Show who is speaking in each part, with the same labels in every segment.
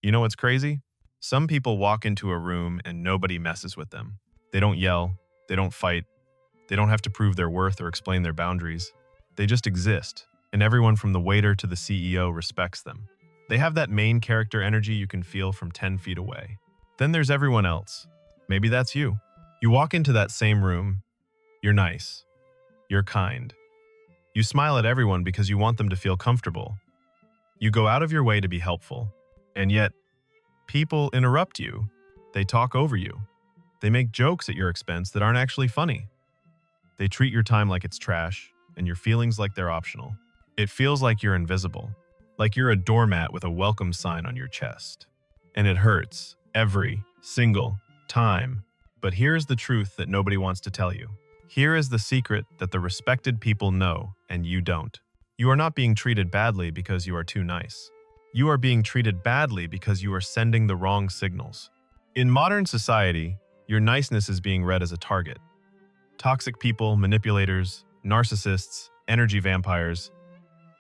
Speaker 1: You know what's crazy? Some people walk into a room and nobody messes with them. They don't yell, they don't fight, they don't have to prove their worth or explain their boundaries. They just exist, and everyone from the waiter to the CEO respects them. They have that main character energy you can feel from 10 feet away. Then there's everyone else. Maybe that's you. You walk into that same room, you're nice, you're kind. You smile at everyone because you want them to feel comfortable. You go out of your way to be helpful, and yet people interrupt you. They talk over you. They make jokes at your expense that aren't actually funny. They treat your time like it's trash and your feelings like they're optional. It feels like you're invisible, like you're a doormat with a welcome sign on your chest. And it hurts every single time. But here's the truth that nobody wants to tell you. Here is the secret that the respected people know and you don't. You are not being treated badly because you are too nice. You are being treated badly because you are sending the wrong signals. In modern society, your niceness is being read as a target. Toxic people, manipulators, narcissists, energy vampires,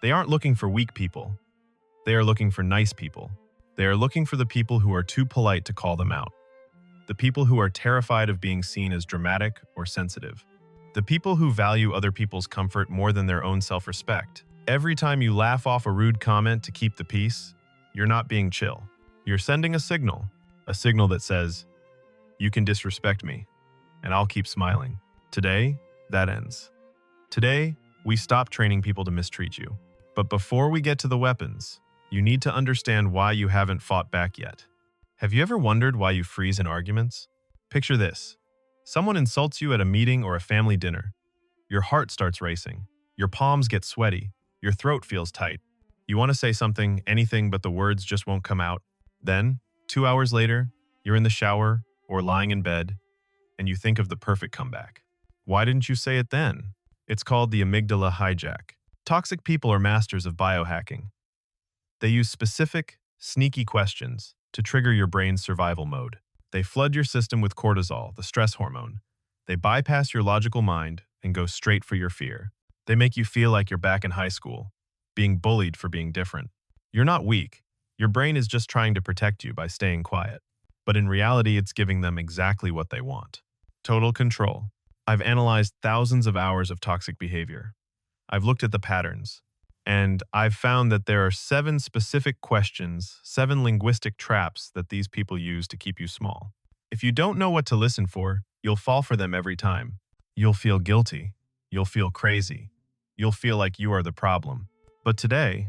Speaker 1: they aren't looking for weak people. They are looking for nice people. They are looking for the people who are too polite to call them out. The people who are terrified of being seen as dramatic or sensitive. The people who value other people's comfort more than their own self-respect. Every time you laugh off a rude comment to keep the peace, you're not being chill. You're sending a signal that says, you can disrespect me, and I'll keep smiling. Today, that ends. Today, we stop training people to mistreat you. But before we get to the weapons, you need to understand why you haven't fought back yet. Have you ever wondered why you freeze in arguments? Picture this. Someone insults you at a meeting or a family dinner. Your heart starts racing. Your palms get sweaty. Your throat feels tight. You want to say something, anything, but the words just won't come out. Then, 2 hours later, you're in the shower or lying in bed, and you think of the perfect comeback. Why didn't you say it then? It's called the amygdala hijack. Toxic people are masters of biohacking. They use specific, sneaky questions to trigger your brain's survival mode. They flood your system with cortisol, the stress hormone. They bypass your logical mind and go straight for your fear. They make you feel like you're back in high school, being bullied for being different. You're not weak. Your brain is just trying to protect you by staying quiet. But in reality, it's giving them exactly what they want. Total control. I've analyzed thousands of hours of toxic behavior. I've looked at the patterns, and I've found that there are 7 specific questions, 7 linguistic traps that these people use to keep you small. If you don't know what to listen for, you'll fall for them every time. You'll feel guilty. You'll feel crazy. You'll feel like you are the problem. But today,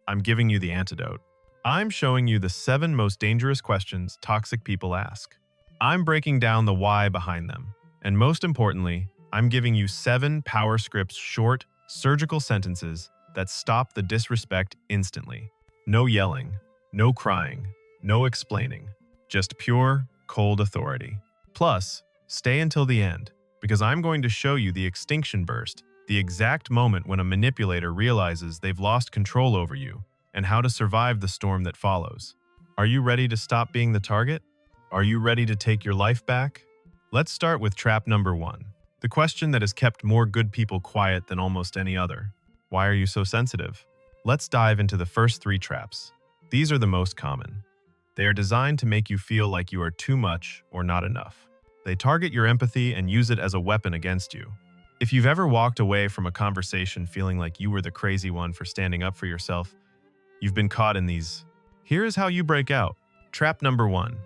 Speaker 1: I'm giving you the antidote. I'm showing you the 7 most dangerous questions toxic people ask. I'm breaking down the why behind them. And most importantly, I'm giving you 7 power scripts, short, surgical sentences that stop the disrespect instantly. No yelling, no crying, no explaining, just pure, cold authority. Plus, stay until the end, because I'm going to show you the extinction burst, the exact moment when a manipulator realizes they've lost control over you, and how to survive the storm that follows. Are you ready to stop being the target? Are you ready to take your life back? Let's start with trap number 1. The question that has kept more good people quiet than almost any other. Why are you so sensitive? Let's dive into the first 3 traps. These are the most common. They are designed to make you feel like you are too much or not enough. They target your empathy and use it as a weapon against you. If you've ever walked away from a conversation feeling like you were the crazy one for standing up for yourself, you've been caught in these. Here is how you break out. Trap number 1,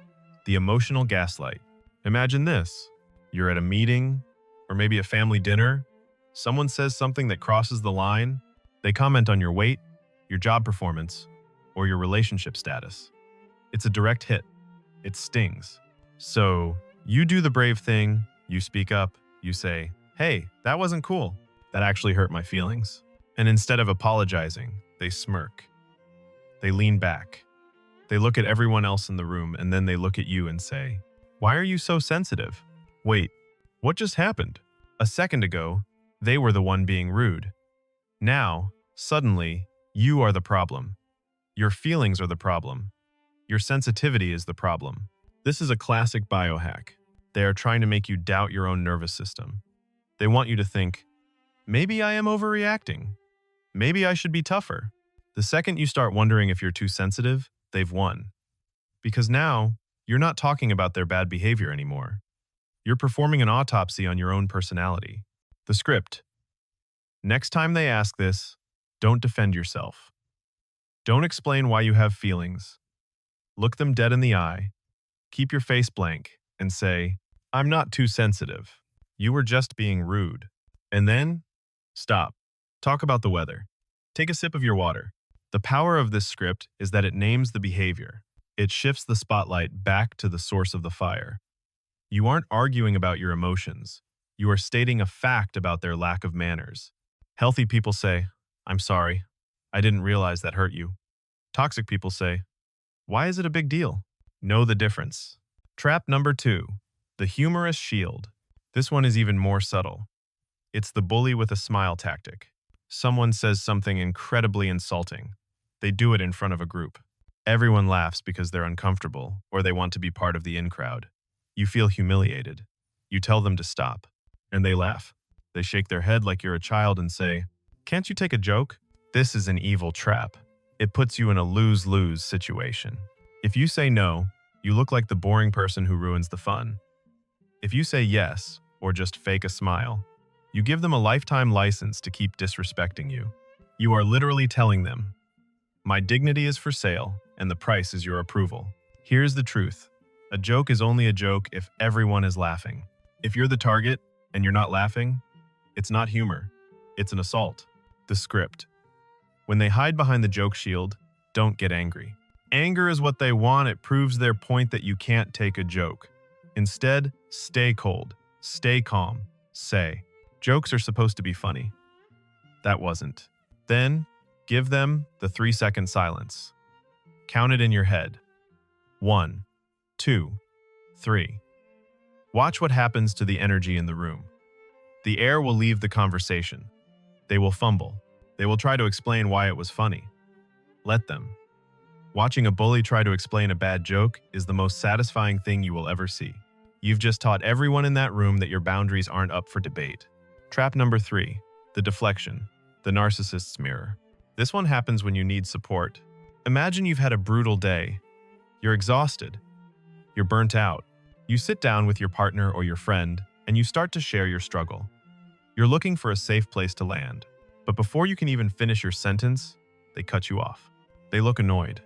Speaker 1: the emotional gaslight. Imagine this. You're at a meeting, or maybe a family dinner. Someone says something that crosses the line. They comment on your weight, your job performance, or your relationship status. It's a direct hit. It stings. So you do the brave thing, you speak up, you say, hey, that wasn't cool. That actually hurt my feelings. And instead of apologizing, they smirk. They lean back. They look at everyone else in the room, and then they look at you and say, why are you so sensitive? Wait, what just happened? A second ago, they were the one being rude. Now, suddenly, you are the problem. Your feelings are the problem. Your sensitivity is the problem. This is a classic biohack. They are trying to make you doubt your own nervous system. They want you to think, maybe I am overreacting. Maybe I should be tougher. The second you start wondering if you're too sensitive, they've won. Because now, you're not talking about their bad behavior anymore. You're performing an autopsy on your own personality. The script. Next time they ask this, don't defend yourself. Don't explain why you have feelings. Look them dead in the eye, keep your face blank, and say, I'm not too sensitive. You were just being rude. And then, stop. Talk about the weather. Take a sip of your water. The power of this script is that it names the behavior. It shifts the spotlight back to the source of the fire. You aren't arguing about your emotions. You are stating a fact about their lack of manners. Healthy people say, I'm sorry. I didn't realize that hurt you. Toxic people say, why is it a big deal? Know the difference. Trap number 2, the humorous shield. This one is even more subtle. It's the bully with a smile tactic. Someone says something incredibly insulting. They do it in front of a group. Everyone laughs because they're uncomfortable or they want to be part of the in crowd. You feel humiliated. You tell them to stop. And they laugh. They shake their head like you're a child and say, can't you take a joke? This is an evil trap. It puts you in a lose-lose situation. If you say no, you look like the boring person who ruins the fun. If you say yes, or just fake a smile, you give them a lifetime license to keep disrespecting you. You are literally telling them, my dignity is for sale, and the price is your approval. Here's the truth. A joke is only a joke if everyone is laughing. If you're the target and you're not laughing, it's not humor. It's an assault. The script. When they hide behind the joke shield, don't get angry. Anger is what they want. It proves their point that you can't take a joke. Instead, stay cold, stay calm, say, jokes are supposed to be funny. That wasn't. Then, give them the 3-second silence. Count it in your head. 1, 2, 3. Watch what happens to the energy in the room. The air will leave the conversation. They will fumble. They will try to explain why it was funny. Let them. Watching a bully try to explain a bad joke is the most satisfying thing you will ever see. You've just taught everyone in that room that your boundaries aren't up for debate. Trap number 3, the deflection, the narcissist's mirror. This one happens when you need support. Imagine you've had a brutal day. You're exhausted. You're burnt out. You sit down with your partner or your friend, and you start to share your struggle. You're looking for a safe place to land. But before you can even finish your sentence, they cut you off. They look annoyed.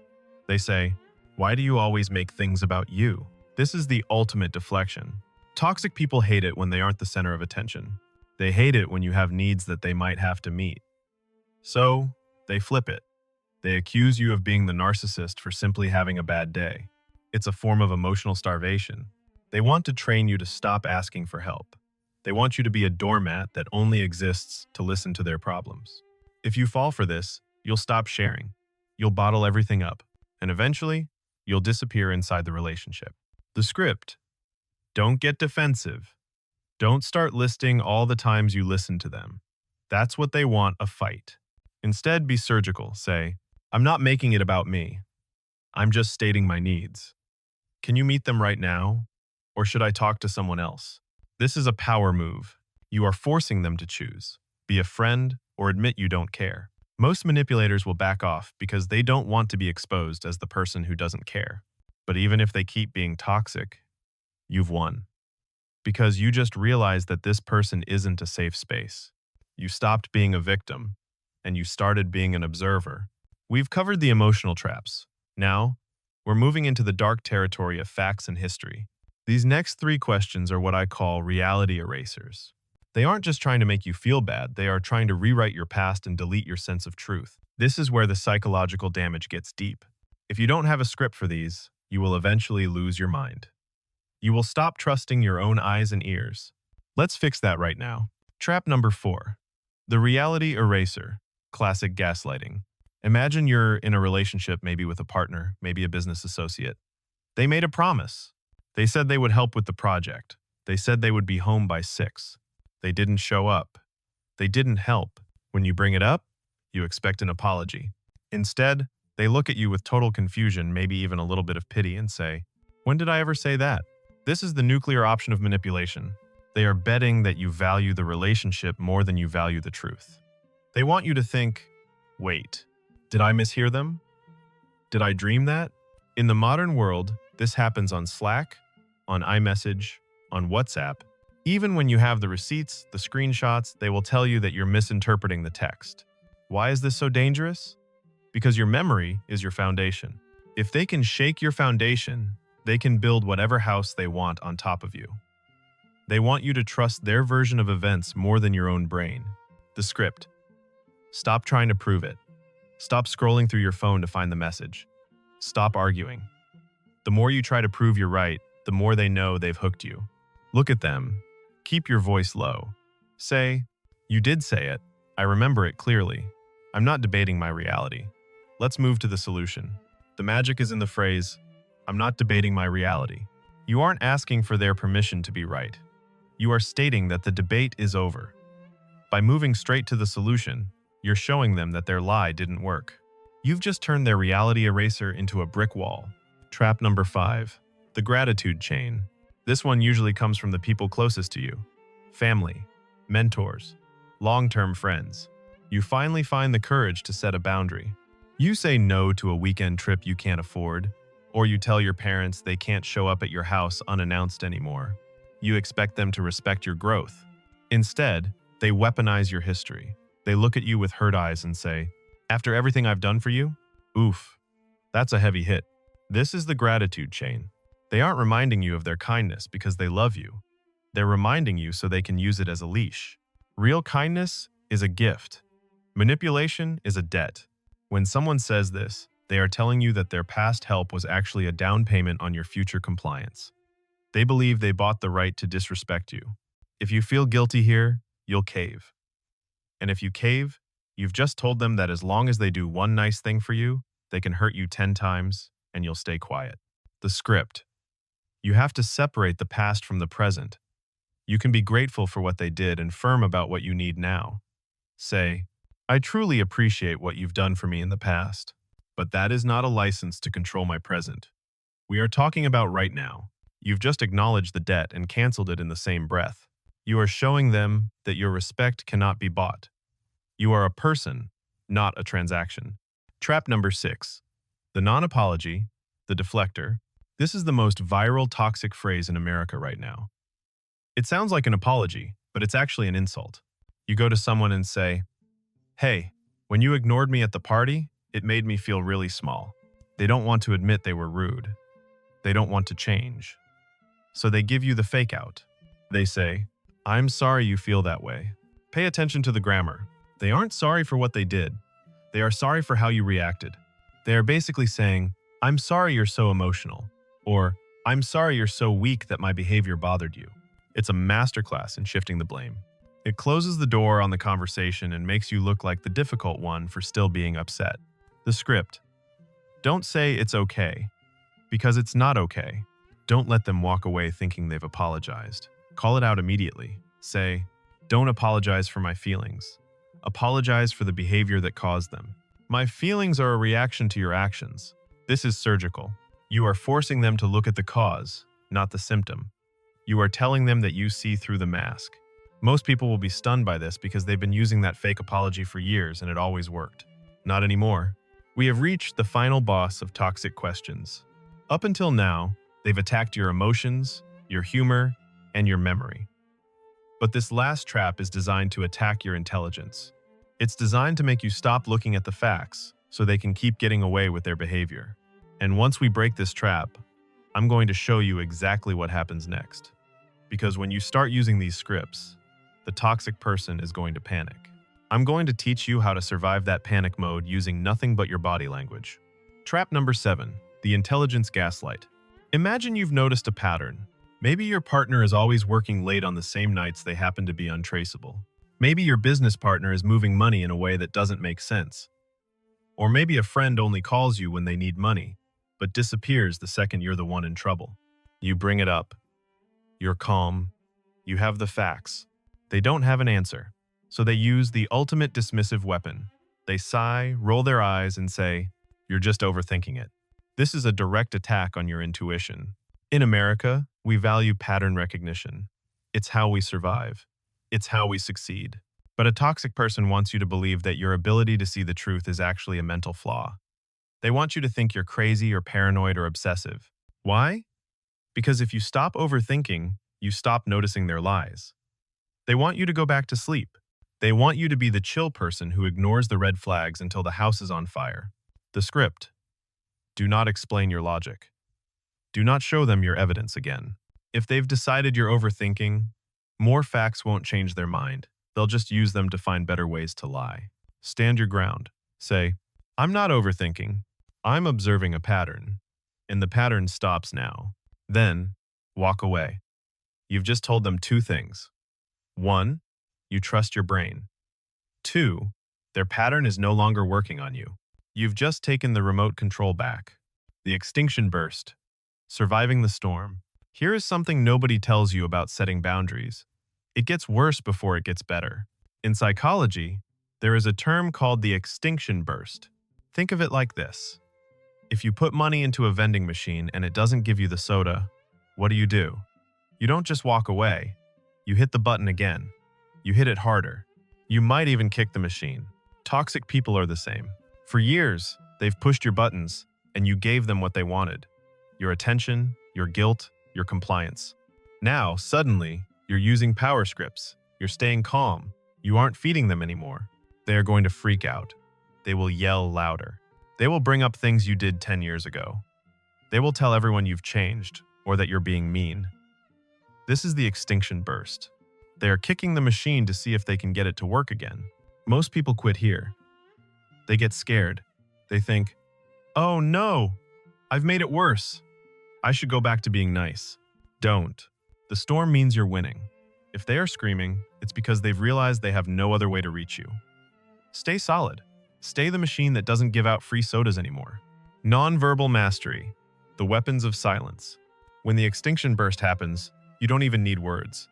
Speaker 1: They say, why do you always make things about you? This is the ultimate deflection. Toxic people hate it when they aren't the center of attention. They hate it when you have needs that they might have to meet. So, they flip it. They accuse you of being the narcissist for simply having a bad day. It's a form of emotional starvation. They want to train you to stop asking for help. They want you to be a doormat that only exists to listen to their problems. If you fall for this, you'll stop sharing. You'll bottle everything up. And eventually, you'll disappear inside the relationship. The script. Don't get defensive. Don't start listing all the times you listen to them. That's what they want, a fight. Instead, be surgical. Say, I'm not making it about me. I'm just stating my needs. Can you meet them right now? Or should I talk to someone else? This is a power move. You are forcing them to choose. Be a friend or admit you don't care. Most manipulators will back off because they don't want to be exposed as the person who doesn't care. But even if they keep being toxic, you've won. Because you just realized that this person isn't a safe space. You stopped being a victim, and you started being an observer. We've covered the emotional traps. Now, we're moving into the dark territory of facts and history. These next 3 questions are what I call reality erasers. They aren't just trying to make you feel bad, they are trying to rewrite your past and delete your sense of truth. This is where the psychological damage gets deep. If you don't have a script for these, you will eventually lose your mind. You will stop trusting your own eyes and ears. Let's fix that right now. Trap number 4. The reality eraser. Classic gaslighting. Imagine you're in a relationship, maybe with a partner, maybe a business associate. They made a promise. They said they would help with the project. They said they would be home by 6. They didn't show up. They didn't help. When you bring it up, you expect an apology. Instead, they look at you with total confusion, maybe even a little bit of pity, and say, when did I ever say that? This is the nuclear option of manipulation. They are betting that you value the relationship more than you value the truth. They want you to think, wait, did I mishear them? Did I dream that? In the modern world, this happens on Slack, on iMessage, on WhatsApp. Even when you have the receipts, the screenshots, they will tell you that you're misinterpreting the text. Why is this so dangerous? Because your memory is your foundation. If they can shake your foundation, they can build whatever house they want on top of you. They want you to trust their version of events more than your own brain. The script. Stop trying to prove it. Stop scrolling through your phone to find the message. Stop arguing. The more you try to prove you're right, the more they know they've hooked you. Look at them. Keep your voice low. Say, "You did say it. I remember it clearly. I'm not debating my reality. Let's move to the solution." The magic is in the phrase, "I'm not debating my reality." You aren't asking for their permission to be right. You are stating that the debate is over. By moving straight to the solution, you're showing them that their lie didn't work. You've just turned their reality eraser into a brick wall. Trap number 5. The gratitude chain. This one usually comes from the people closest to you. Family, mentors, long-term friends. You finally find the courage to set a boundary. You say no to a weekend trip you can't afford, or you tell your parents they can't show up at your house unannounced anymore. You expect them to respect your growth. Instead, they weaponize your history. They look at you with hurt eyes and say, "After everything I've done for you? Oof, that's a heavy hit." This is the gratitude chain. They aren't reminding you of their kindness because they love you. They're reminding you so they can use it as a leash. Real kindness is a gift. Manipulation is a debt. When someone says this, they are telling you that their past help was actually a down payment on your future compliance. They believe they bought the right to disrespect you. If you feel guilty here, you'll cave. And if you cave, you've just told them that as long as they do one nice thing for you, they can hurt you 10 times and you'll stay quiet. The script. You have to separate the past from the present. You can be grateful for what they did and firm about what you need now. Say, "I truly appreciate what you've done for me in the past, but that is not a license to control my present. We are talking about right now." You've just acknowledged the debt and canceled it in the same breath. You are showing them that your respect cannot be bought. You are a person, not a transaction. Trap number 6. The non-apology, the deflector. This is the most viral toxic phrase in America right now. It sounds like an apology, but it's actually an insult. You go to someone and say, "Hey, when you ignored me at the party, it made me feel really small." They don't want to admit they were rude. They don't want to change. So they give you the fake out. They say, "I'm sorry you feel that way." Pay attention to the grammar. They aren't sorry for what they did. They are sorry for how you reacted. They are basically saying, "I'm sorry you're so emotional," or "I'm sorry you're so weak that my behavior bothered you." It's a masterclass in shifting the blame. It closes the door on the conversation and makes you look like the difficult one for still being upset. The script. Don't say it's okay, because it's not okay. Don't let them walk away thinking they've apologized. Call it out immediately. Say, "Don't apologize for my feelings. Apologize for the behavior that caused them. My feelings are a reaction to your actions." This is surgical. You are forcing them to look at the cause, not the symptom. You are telling them that you see through the mask. Most people will be stunned by this because they've been using that fake apology for years and it always worked. Not anymore. We have reached the final boss of toxic questions. Up until now, they've attacked your emotions, your humor, and your memory. But this last trap is designed to attack your intelligence. It's designed to make you stop looking at the facts so they can keep getting away with their behavior. And once we break this trap, I'm going to show you exactly what happens next. Because when you start using these scripts, the toxic person is going to panic. I'm going to teach you how to survive that panic mode using nothing but your body language. Trap number 7, the intelligence gaslight. Imagine you've noticed a pattern. Maybe your partner is always working late on the same nights they happen to be untraceable. Maybe your business partner is moving money in a way that doesn't make sense. Or maybe a friend only calls you when they need money, but disappears the second you're the one in trouble. You bring it up. You're calm. You have the facts. They don't have an answer. So they use the ultimate dismissive weapon. They sigh, roll their eyes, and say, "You're just overthinking it." This is a direct attack on your intuition. In America, we value pattern recognition. It's how we survive. It's how we succeed. But a toxic person wants you to believe that your ability to see the truth is actually a mental flaw. They want you to think you're crazy or paranoid or obsessive. Why? Because if you stop overthinking, you stop noticing their lies. They want you to go back to sleep. They want you to be the chill person who ignores the red flags until the house is on fire. The script. Do not explain your logic. Do not show them your evidence again. If they've decided you're overthinking, more facts won't change their mind. They'll just use them to find better ways to lie. Stand your ground. Say, I'm not overthinking. I'm observing a pattern. And the pattern stops now. Then, walk away. You've just told them two things. 1, you trust your brain. 2, their pattern is no longer working on you. You've just taken the remote control back. The extinction burst. Surviving the storm. Here is something nobody tells you about setting boundaries. It gets worse before it gets better. In psychology, there is a term called the extinction burst. Think of it like this. If you put money into a vending machine and it doesn't give you the soda, what do? You don't just walk away. You hit the button again. You hit it harder. You might even kick the machine. Toxic people are the same. For years, they've pushed your buttons, and you gave them what they wanted. Your attention, your guilt, your compliance. Now, suddenly, you're using power scripts. You're staying calm. You aren't feeding them anymore. They are going to freak out. They will yell louder. They will bring up things you did 10 years ago. They will tell everyone you've changed, or that you're being mean. This is the extinction burst. They are kicking the machine to see if they can get it to work again. Most people quit here. They get scared. They think, oh no, I've made it worse. I should go back to being nice. Don't. The storm means you're winning. If they are screaming, it's because they've realized they have no other way to reach you. Stay solid. Stay the machine that doesn't give out free sodas anymore. Nonverbal mastery. The weapons of silence. When the extinction burst happens, you don't even need words.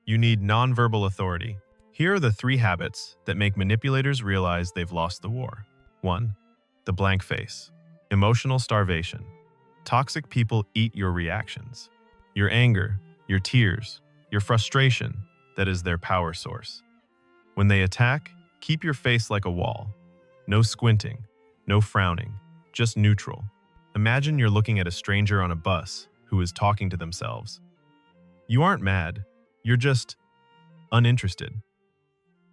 Speaker 1: You need nonverbal authority. Here are the 3 habits that make manipulators realize they've lost the war. 1. The blank face. Emotional starvation. Toxic people eat your reactions. Your anger, your tears, your frustration, that is their power source. When they attack, keep your face like a wall. No squinting, no frowning, just neutral. Imagine you're looking at a stranger on a bus who is talking to themselves. You aren't mad, you're just uninterested.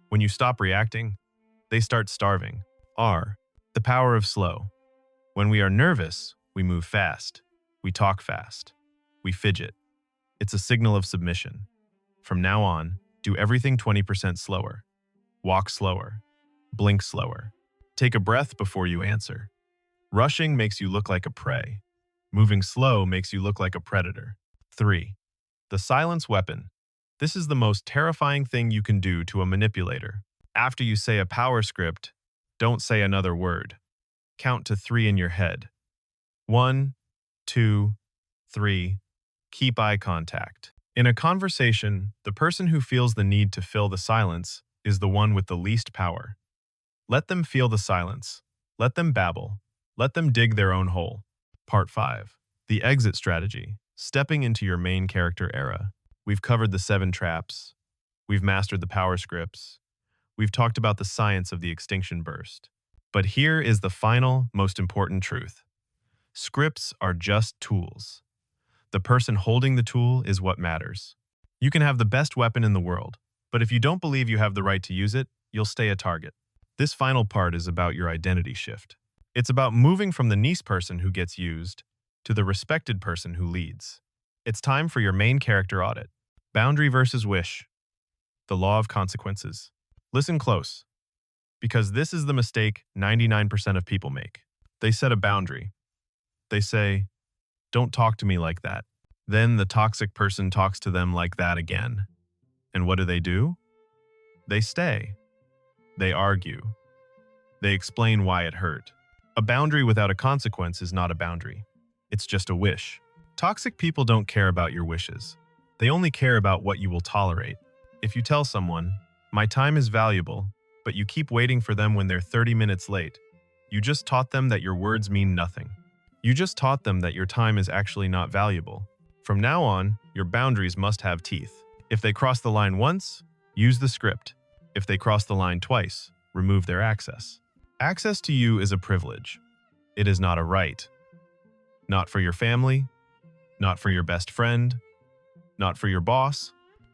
Speaker 1: When you stop reacting, they start starving. R. The power of slow. When we are nervous, we move fast. We talk fast. We fidget. It's a signal of submission. From now on, do everything 20% slower. Walk slower. Blink slower. Take a breath before you answer. Rushing makes you look like a prey. Moving slow makes you look like a predator. 3. The silence weapon. This is the most terrifying thing you can do to a manipulator. After you say a power script, don't say another word. Count to 3 in your head. 1, 2, 3. Keep eye contact. In a conversation, the person who feels the need to fill the silence is the one with the least power. Let them feel the silence. Let them babble. Let them dig their own hole. Part 5. The exit strategy. Stepping into your main character era. We've covered the 7 traps. We've mastered the power scripts. We've talked about the science of the extinction burst. But here is the final, most important truth. Scripts are just tools. The person holding the tool is what matters. You can have the best weapon in the world, but if you don't believe you have the right to use it, you'll stay a target. This final part is about your identity shift. It's about moving from the nice person who gets used to the respected person who leads. It's time for your main character audit. Boundary versus wish. The law of consequences. Listen close, because this is the mistake 99% of people make. They set a boundary. They say, don't talk to me like that. Then the toxic person talks to them like that again. And what do? They stay. They argue. They explain why it hurt. A boundary without a consequence is not a boundary. It's just a wish. Toxic people don't care about your wishes. They only care about what you will tolerate. If you tell someone, my time is valuable, but you keep waiting for them when they're 30 minutes late, you just taught them that your words mean nothing. You just taught them that your time is actually not valuable. From now on, your boundaries must have teeth. If they cross the line once, use the script. If they cross the line twice, remove their access. Access to you is a privilege. It is not a right. Not for your family, not for your best friend, not for your boss.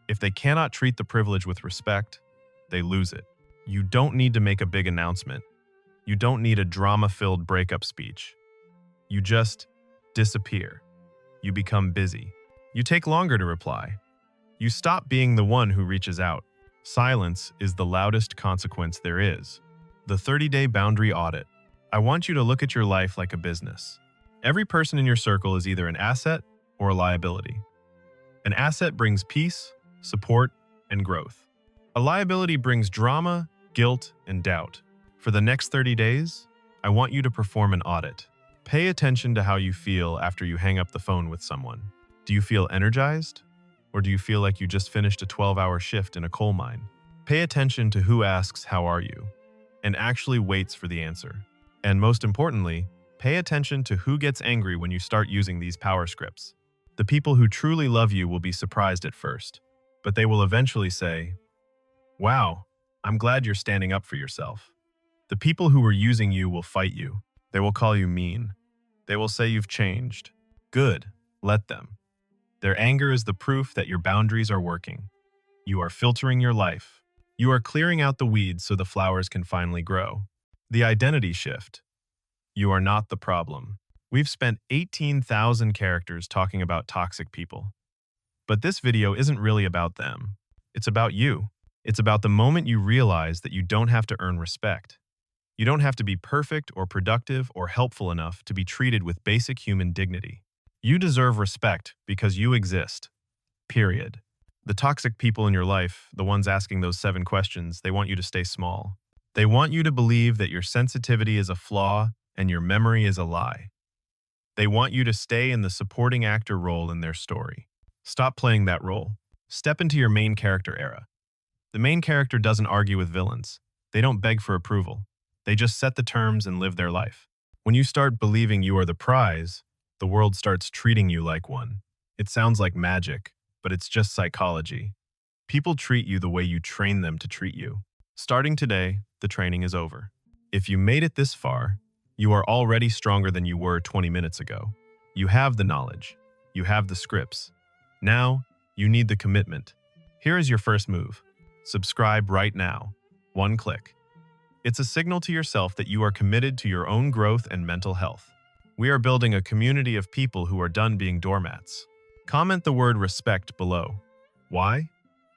Speaker 1: If they cannot treat the privilege with respect, they lose it. You don't need to make a big announcement. You don't need a drama-filled breakup speech. You just disappear. You become busy. You take longer to reply. You stop being the one who reaches out. Silence is the loudest consequence there is. The 30-day boundary audit. I want you to look at your life like a business. Every person in your circle is either an asset or a liability. An asset brings peace, support, and growth. A liability brings drama, guilt, and doubt. For the next 30 days, I want you to perform an audit. Pay attention to how you feel after you hang up the phone with someone. Do you feel energized? Or do you feel like you just finished a 12-hour shift in a coal mine? Pay attention to who asks, "How are you?" and actually waits for the answer. And most importantly, pay attention to who gets angry when you start using these power scripts. The people who truly love you will be surprised at first, but they will eventually say, "Wow, I'm glad you're standing up for yourself." The people who were using you will fight you. They will call you mean. They will say you've changed. Good, let them. Their anger is the proof that your boundaries are working. You are filtering your life. You are clearing out the weeds so the flowers can finally grow. The identity shift. You are not the problem. We've spent 18,000 characters talking about toxic people. But this video isn't really about them. It's about you. It's about the moment you realize that you don't have to earn respect. You don't have to be perfect or productive or helpful enough to be treated with basic human dignity. You deserve respect because you exist. Period. The toxic people in your life, the ones asking those 7 questions, they want you to stay small. They want you to believe that your sensitivity is a flaw and your memory is a lie. They want you to stay in the supporting actor role in their story. Stop playing that role. Step into your main character era. The main character doesn't argue with villains. They don't beg for approval. They just set the terms and live their life. When you start believing you are the prize, the world starts treating you like one. It sounds like magic, but it's just psychology. People treat you the way you train them to treat you. Starting today, the training is over. If you made it this far, you are already stronger than you were 20 minutes ago. You have the knowledge. You have the scripts. Now, you need the commitment. Here is your first move. Subscribe right now. 1 click. It's a signal to yourself that you are committed to your own growth and mental health. We are building a community of people who are done being doormats. Comment the word respect below. Why?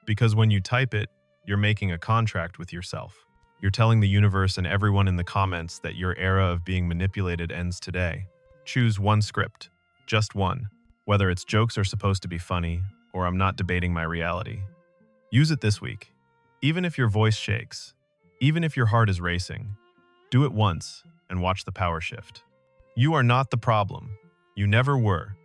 Speaker 1: Because when you type it, you're making a contract with yourself. You're telling the universe and everyone in the comments that your era of being manipulated ends today. Choose one script. Just one. Whether its jokes are supposed to be funny, or I'm not debating my reality. Use it this week. Even if your voice shakes, even if your heart is racing, do it once and watch the power shift. You are not the problem. You never were.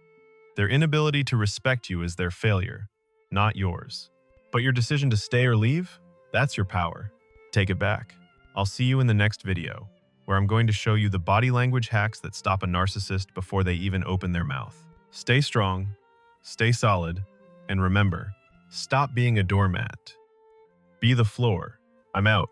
Speaker 1: Their inability to respect you is their failure, not yours. But your decision to stay or leave, that's your power. Take it back. I'll see you in the next video, where I'm going to show you the body language hacks that stop a narcissist before they even open their mouth. Stay strong, stay solid, and remember, stop being a doormat. Be the floor. I'm out.